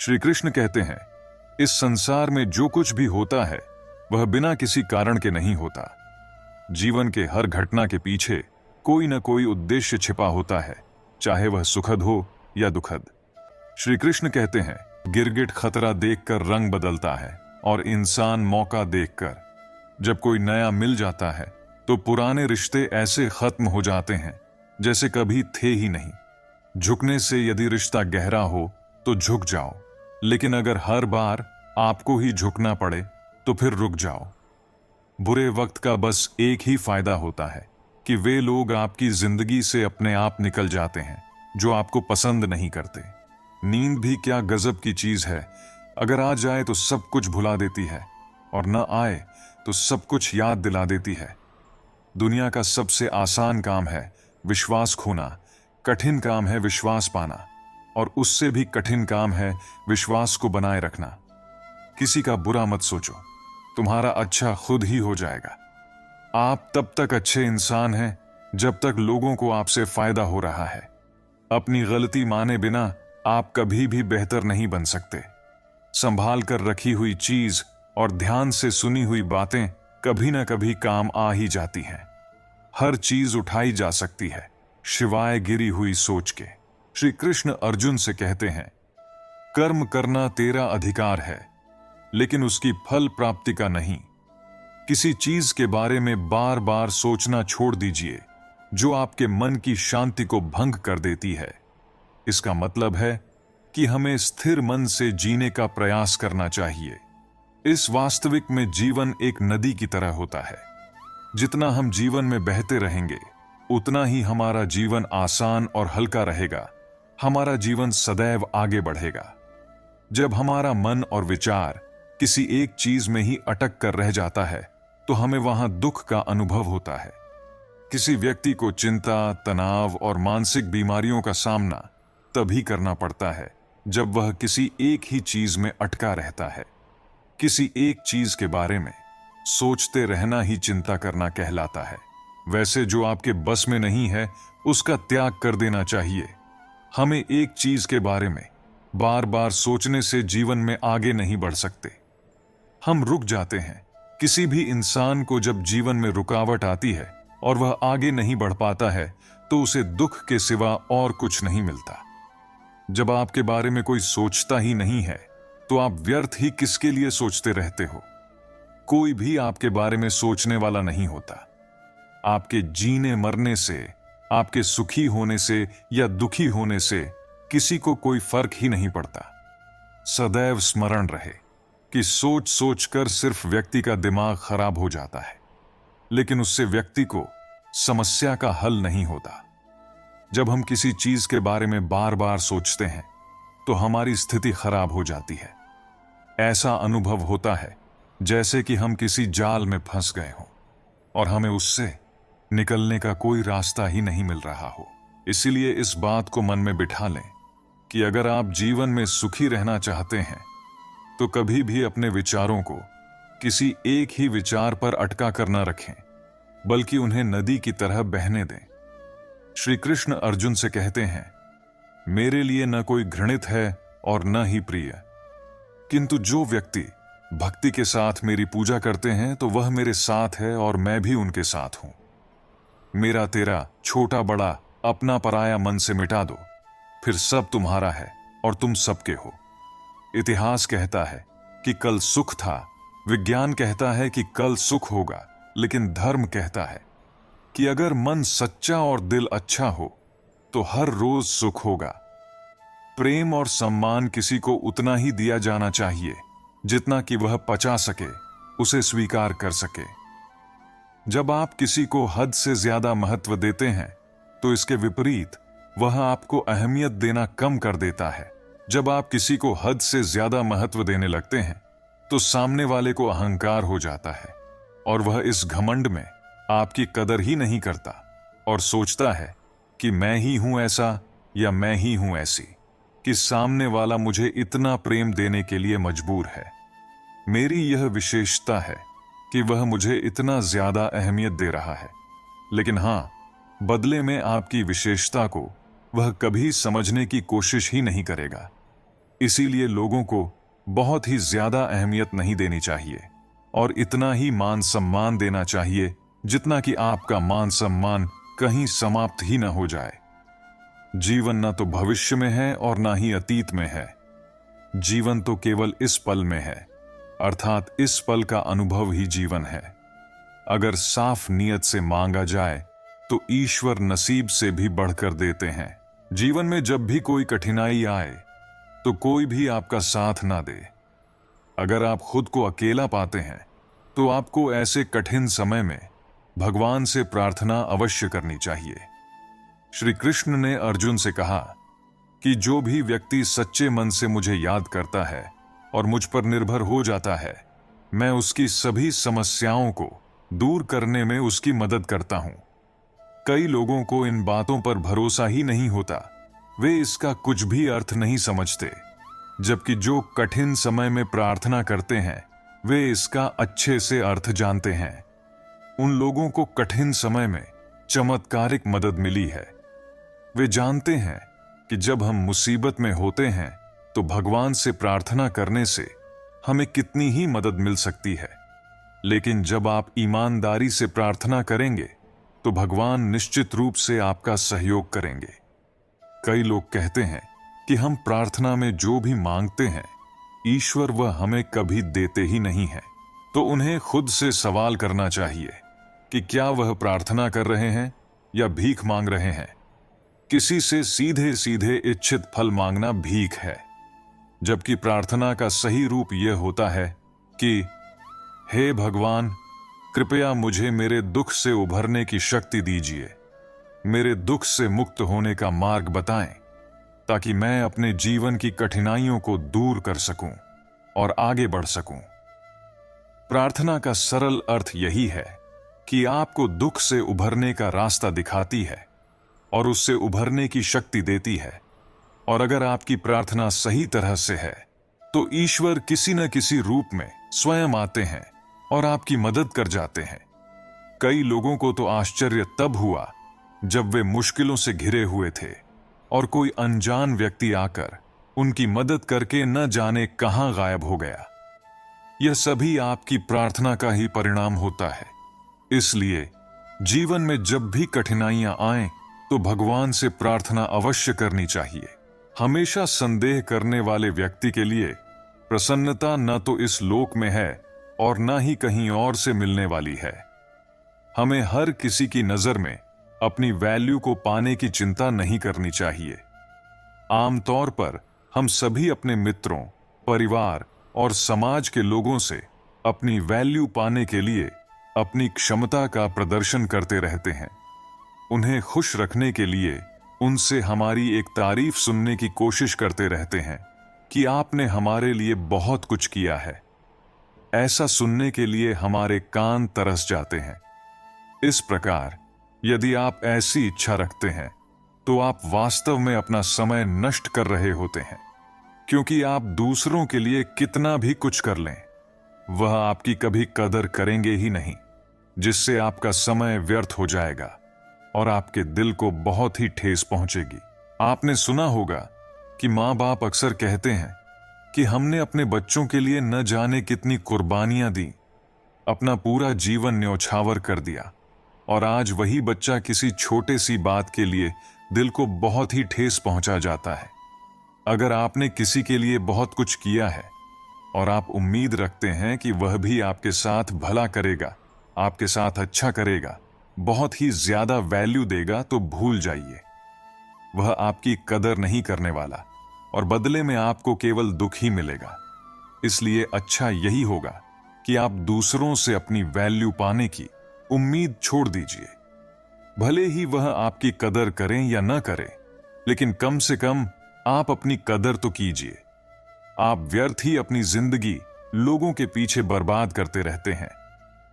श्री कृष्ण कहते हैं, इस संसार में जो कुछ भी होता है वह बिना किसी कारण के नहीं होता। जीवन के हर घटना के पीछे कोई न कोई उद्देश्य छिपा होता है, चाहे वह सुखद हो या दुखद। श्री कृष्ण कहते हैं, गिरगिट खतरा देखकर रंग बदलता है और इंसान मौका देखकर। जब कोई नया मिल जाता है तो पुराने रिश्ते ऐसे खत्म हो जाते हैं जैसे कभी थे ही नहीं। झुकने से यदि रिश्ता गहरा हो तो झुक जाओ, लेकिन अगर हर बार आपको ही झुकना पड़े तो फिर रुक जाओ। बुरे वक्त का बस एक ही फायदा होता है कि वे लोग आपकी जिंदगी से अपने आप निकल जाते हैं जो आपको पसंद नहीं करते। नींद भी क्या गजब की चीज है, अगर आ जाए तो सब कुछ भुला देती है और न आए तो सब कुछ याद दिला देती है। दुनिया का सबसे आसान काम है विश्वास खोना, कठिन काम है विश्वास पाना, और उससे भी कठिन काम है विश्वास को बनाए रखना। किसी का बुरा मत सोचो, तुम्हारा अच्छा खुद ही हो जाएगा। आप तब तक अच्छे इंसान हैं जब तक लोगों को आपसे फायदा हो रहा है। अपनी गलती माने बिना आप कभी भी बेहतर नहीं बन सकते। संभाल कर रखी हुई चीज और ध्यान से सुनी हुई बातें कभी ना कभी काम आ ही जाती हैं। हर चीज उठाई जा सकती है शिवाय गिरी हुई सोच के। श्री कृष्ण अर्जुन से कहते हैं, कर्म करना तेरा अधिकार है, लेकिन उसकी फल प्राप्ति का नहीं। किसी चीज के बारे में बार बार सोचना छोड़ दीजिए जो आपके मन की शांति को भंग कर देती है। इसका मतलब है कि हमें स्थिर मन से जीने का प्रयास करना चाहिए। इस वास्तविक में जीवन एक नदी की तरह होता है। जितना हम जीवन में बहते रहेंगे उतना ही हमारा जीवन आसान और हल्का रहेगा। हमारा जीवन सदैव आगे बढ़ेगा। जब हमारा मन और विचार किसी एक चीज में ही अटक कर रह जाता है तो हमें वहां दुख का अनुभव होता है। किसी व्यक्ति को चिंता, तनाव और मानसिक बीमारियों का सामना तभी करना पड़ता है जब वह किसी एक ही चीज में अटका रहता है। किसी एक चीज के बारे में सोचते रहना ही चिंता करना कहलाता है। वैसे जो आपके बस में नहीं है उसका त्याग कर देना चाहिए। हमें एक चीज के बारे में बार बार सोचने से जीवन में आगे नहीं बढ़ सकते। हम रुक जाते हैं। किसी भी इंसान को जब जीवन में रुकावट आती है और वह आगे नहीं बढ़ पाता है तो उसे दुख के सिवा और कुछ नहीं मिलता। जब आपके बारे में कोई सोचता ही नहीं है तो आप व्यर्थ ही किसके लिए सोचते रहते हो। कोई भी आपके बारे में सोचने वाला नहीं होता। आपके जीने मरने से, आपके सुखी होने से या दुखी होने से किसी को कोई फर्क ही नहीं पड़ता। सदैव स्मरण रहे कि सोच सोच कर सिर्फ व्यक्ति का दिमाग खराब हो जाता है, लेकिन उससे व्यक्ति को समस्या का हल नहीं होता। जब हम किसी चीज के बारे में बार बार सोचते हैं तो हमारी स्थिति खराब हो जाती है। ऐसा अनुभव होता है जैसे कि हम किसी जाल में फंस गए हों और हमें उससे निकलने का कोई रास्ता ही नहीं मिल रहा हो। इसीलिए इस बात को मन में बिठा लें कि अगर आप जीवन में सुखी रहना चाहते हैं तो कभी भी अपने विचारों को किसी एक ही विचार पर अटका कर न रखें, बल्कि उन्हें नदी की तरह बहने दें। श्री कृष्ण अर्जुन से कहते हैं, मेरे लिए न कोई घृणित है और न ही प्रिय, किंतु जो व्यक्ति भक्ति के साथ मेरी पूजा करते हैं तो वह मेरे साथ है और मैं भी उनके साथ हूं। मेरा तेरा छोटा बड़ा अपना पराया मन से मिटा दो, फिर सब तुम्हारा है और तुम सबके हो। इतिहास कहता है कि कल सुख था, विज्ञान कहता है कि कल सुख होगा, लेकिन धर्म कहता है कि अगर मन सच्चा और दिल अच्छा हो तो हर रोज सुख होगा। प्रेम और सम्मान किसी को उतना ही दिया जाना चाहिए जितना कि वह पचा सके, उसे स्वीकार कर सके। जब आप किसी को हद से ज्यादा महत्व देते हैं तो इसके विपरीत वह आपको अहमियत देना कम कर देता है। जब आप किसी को हद से ज्यादा महत्व देने लगते हैं तो सामने वाले को अहंकार हो जाता है और वह इस घमंड में आपकी कदर ही नहीं करता और सोचता है कि मैं ही हूं ऐसा या मैं ही हूं ऐसी, कि सामने वाला मुझे इतना प्रेम देने के लिए मजबूर है। मेरी यह विशेषता है कि वह मुझे इतना ज्यादा अहमियत दे रहा है, लेकिन हां, बदले में आपकी विशेषता को वह कभी समझने की कोशिश ही नहीं करेगा। इसीलिए लोगों को बहुत ही ज्यादा अहमियत नहीं देनी चाहिए और इतना ही मान सम्मान देना चाहिए जितना कि आपका मान सम्मान कहीं समाप्त ही न हो जाए। जीवन न तो भविष्य में है और ना ही अतीत में है। जीवन तो केवल इस पल में है, अर्थात इस पल का अनुभव ही जीवन है। अगर साफ नियत से मांगा जाए तो ईश्वर नसीब से भी बढ़कर देते हैं। जीवन में जब भी कोई कठिनाई आए तो कोई भी आपका साथ ना दे। अगर आप खुद को अकेला पाते हैं तो आपको ऐसे कठिन समय में भगवान से प्रार्थना अवश्य करनी चाहिए। श्री कृष्ण ने अर्जुन से कहा कि जो भी व्यक्ति सच्चे मन से मुझे याद करता है और मुझ पर निर्भर हो जाता है, मैं उसकी सभी समस्याओं को दूर करने में उसकी मदद करता हूं। कई लोगों को इन बातों पर भरोसा ही नहीं होता, वे इसका कुछ भी अर्थ नहीं समझते, जबकि जो कठिन समय में प्रार्थना करते हैं वे इसका अच्छे से अर्थ जानते हैं। उन लोगों को कठिन समय में चमत्कारिक मदद मिली है। वे जानते हैं कि जब हम मुसीबत में होते हैं तो भगवान से प्रार्थना करने से हमें कितनी ही मदद मिल सकती है, लेकिन जब आप ईमानदारी से प्रार्थना करेंगे तो भगवान निश्चित रूप से आपका सहयोग करेंगे। कई लोग कहते हैं कि हम प्रार्थना में जो भी मांगते हैं ईश्वर वह हमें कभी देते ही नहीं है, तो उन्हें खुद से सवाल करना चाहिए कि क्या वह प्रार्थना कर रहे हैं या भीख मांग रहे हैं। किसी से सीधे सीधे इच्छित फल मांगना भीख है, जबकि प्रार्थना का सही रूप यह होता है कि हे भगवान, कृपया मुझे मेरे दुख से उभरने की शक्ति दीजिए, मेरे दुख से मुक्त होने का मार्ग बताएं, ताकि मैं अपने जीवन की कठिनाइयों को दूर कर सकूं और आगे बढ़ सकूं। प्रार्थना का सरल अर्थ यही है कि आपको दुख से उभरने का रास्ता दिखाती है और उससे उभरने की शक्ति देती है। और अगर आपकी प्रार्थना सही तरह से है तो ईश्वर किसी न किसी रूप में स्वयं आते हैं और आपकी मदद कर जाते हैं। कई लोगों को तो आश्चर्य तब हुआ जब वे मुश्किलों से घिरे हुए थे और कोई अनजान व्यक्ति आकर उनकी मदद करके न जाने कहां गायब हो गया। यह सभी आपकी प्रार्थना का ही परिणाम होता है। इसलिए जीवन में जब भी कठिनाइयां आएं तो भगवान से प्रार्थना अवश्य करनी चाहिए। हमेशा संदेह करने वाले व्यक्ति के लिए प्रसन्नता न तो इस लोक में है और न ही कहीं और से मिलने वाली है। हमें हर किसी की नजर में अपनी वैल्यू को पाने की चिंता नहीं करनी चाहिए। आमतौर पर हम सभी अपने मित्रों, परिवार और समाज के लोगों से अपनी वैल्यू पाने के लिए अपनी क्षमता का प्रदर्शन करते रहते हैं। उन्हें खुश रखने के लिए उनसे हमारी एक तारीफ सुनने की कोशिश करते रहते हैं कि आपने हमारे लिए बहुत कुछ किया है। ऐसा सुनने के लिए हमारे कान तरस जाते हैं। इस प्रकार यदि आप ऐसी इच्छा रखते हैं तो आप वास्तव में अपना समय नष्ट कर रहे होते हैं, क्योंकि आप दूसरों के लिए कितना भी कुछ कर लें वह आपकी कभी कदर करेंगे ही नहीं, जिससे आपका समय व्यर्थ हो जाएगा और आपके दिल को बहुत ही ठेस पहुंचेगी। आपने सुना होगा कि माँ बाप अक्सर कहते हैं कि हमने अपने बच्चों के लिए न जाने कितनी कुर्बानियां दी, अपना पूरा जीवन न्यौछावर कर दिया, और आज वही बच्चा किसी छोटे सी बात के लिए दिल को बहुत ही ठेस पहुंचा जाता है। अगर आपने किसी के लिए बहुत कुछ किया है और आप उम्मीद रखते हैं कि वह भी आपके साथ भला करेगा, आपके साथ अच्छा करेगा, बहुत ही ज्यादा वैल्यू देगा, तो भूल जाइए। वह आपकी कदर नहीं करने वाला और बदले में आपको केवल दुख ही मिलेगा। इसलिए अच्छा यही होगा कि आप दूसरों से अपनी वैल्यू पाने की उम्मीद छोड़ दीजिए। भले ही वह आपकी कदर करें या न करें, लेकिन कम से कम आप अपनी कदर तो कीजिए। आप व्यर्थ ही अपनी जिंदगी लोगों के पीछे बर्बाद करते रहते हैं,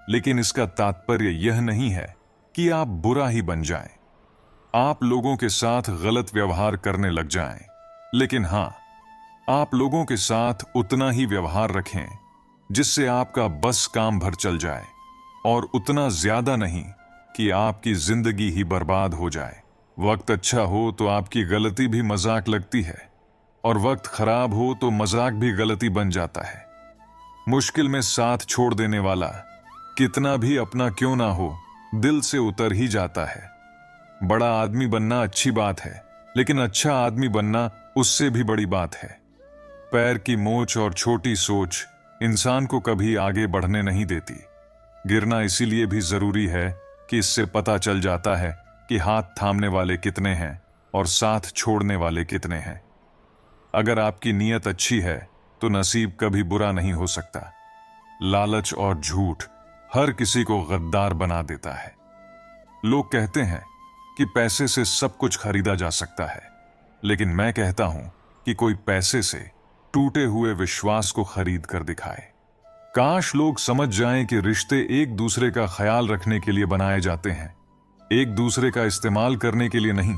लेकिन इसका तात्पर्य यह नहीं है कि आप बुरा ही बन जाएं, आप लोगों के साथ गलत व्यवहार करने लग जाएं, लेकिन हां, आप लोगों के साथ उतना ही व्यवहार रखें जिससे आपका बस काम भर चल जाए, और उतना ज्यादा नहीं कि आपकी जिंदगी ही बर्बाद हो जाए। वक्त अच्छा हो तो आपकी गलती भी मजाक लगती है, और वक्त खराब हो तो मजाक भी गलती बन जाता है। मुश्किल में साथ छोड़ देने वाला कितना भी अपना क्यों ना हो, दिल से उतर ही जाता है। बड़ा आदमी बनना अच्छी बात है, लेकिन अच्छा आदमी बनना उससे भी बड़ी बात है। पैर की मोच और छोटी सोच इंसान को कभी आगे बढ़ने नहीं देती। गिरना इसीलिए भी जरूरी है कि इससे पता चल जाता है कि हाथ थामने वाले कितने हैं और साथ छोड़ने वाले कितने हैं। अगर आपकी नीयत अच्छी है तो नसीब कभी बुरा नहीं हो सकता। लालच और झूठ हर किसी को गद्दार बना देता है। लोग कहते हैं कि पैसे से सब कुछ खरीदा जा सकता है, लेकिन मैं कहता हूं कि कोई पैसे से टूटे हुए विश्वास को खरीद कर दिखाए। काश लोग समझ जाएं कि रिश्ते एक दूसरे का ख्याल रखने के लिए बनाए जाते हैं, एक दूसरे का इस्तेमाल करने के लिए नहीं।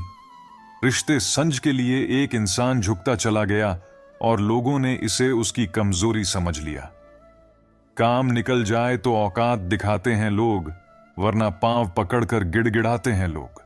रिश्ते संज के लिए एक इंसान झुकता चला गया और लोगों ने इसे उसकी कमजोरी समझ लिया। काम निकल जाए तो औकात दिखाते हैं लोग, वरना पांव पकड़कर गिड़गिड़ाते हैं लोग।